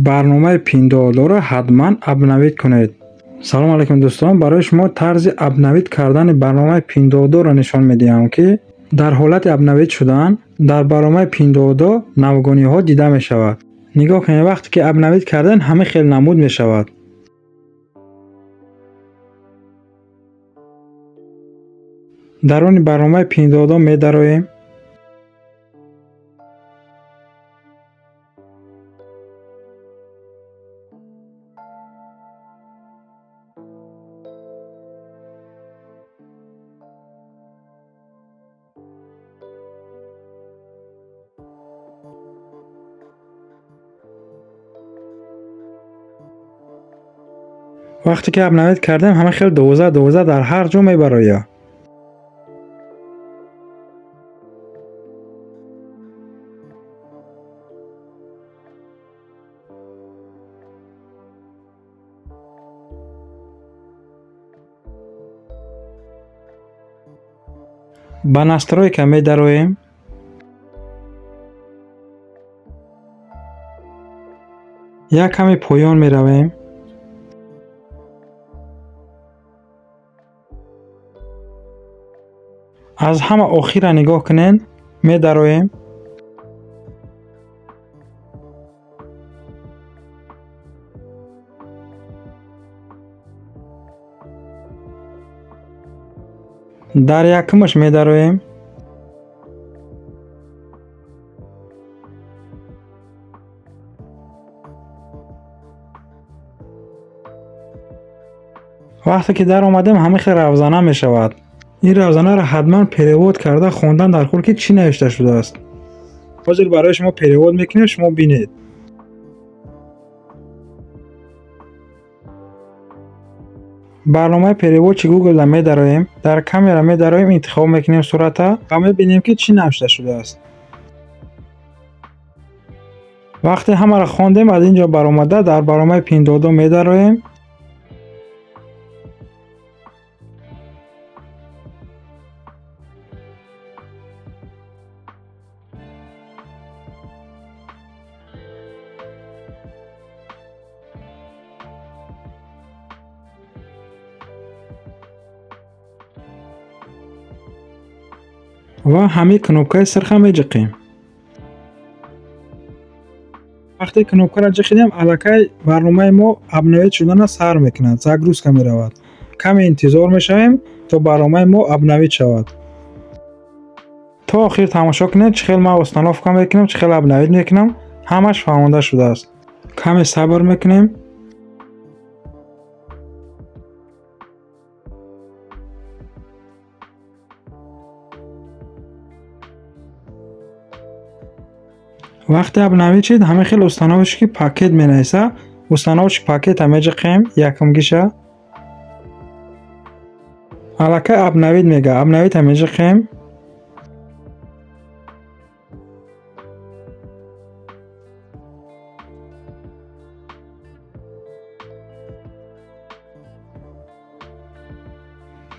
برنامه پیندادو را حتما ابنویت کنید. سلام علیکم دوستان، برای شما طرز ابنویت کردن برنامه پیندادو را نشان میدهم که در حالت ابنویت شدن در برنامه پیندادو نوگانی ها دیده می شود. نگاه کنید، وقتی که ابنویت کردن همه خیلی نمود می شود. درون برنامه پیندادو می درویم. وقتی که ابنویت کردیم همه خیلی 12 در هر جا میبره. با ناسترویکا میدرویم. یک کمی پایان میرویم. از همه آخر نگاه کنین، می درویم. در یکمش می درویم. وقتی که در آمدیم همه خیلی روزانه می شود. این روزانه را حتما پریود کرده خوندن در خور که چی نوشته شده است. حاضر برای شما پریود میکنیم، شما بینید. برنامه پریود چی گوگل می داریم، در کامera می داریم، انتخاب میکنیم صورت و میبینیم که چی نوشته شده است. وقتی همه را خواندیم از اینجا برآمده در برنامه پیندادو می داریم. و همه کنوبکای سرخه می جقیم. وقتی کنوبکا را جقیدیم الکی برنامه ما ابنویت شدن سر میکند، یک روز که می رود. کمی انتظار می شویم تا برنامه ما ابنویت شود. تا آخر تماشا کنید چه خیلی ما استاناف کم میکنم، چه خیلی ابنویت میکنم، همش فهمانده شده است. کمی صبر میکنیم. وقتی ابنویت شد همه خیلی استاناوش که پاکت می نیسه، استاناوش پاکت همه جقیم یکم گیشه. الکی ابنویت میگه، ابنویت همه جقیم.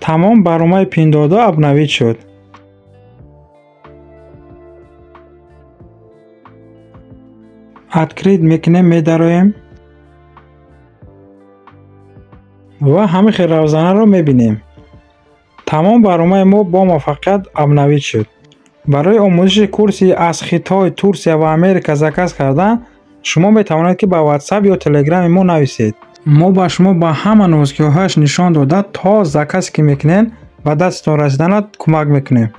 تمام برنامه پیندادو ابنویت شد. ادکرید میکنیم، میدرویم و همه خیلی روزانه رو میبینیم. تمام برنامه ما با موفقیت ابنویت شد. برای آموزش کورسی از خطای ترکیه و امریکا زکس کردن شما میتوانید که با واتساپ یا تلگرام ما نویسید. ما با شما با همه نوشته‌هاش نشان داده تا زکس که میکنین و دستتون رسیدن کمک میکنیم.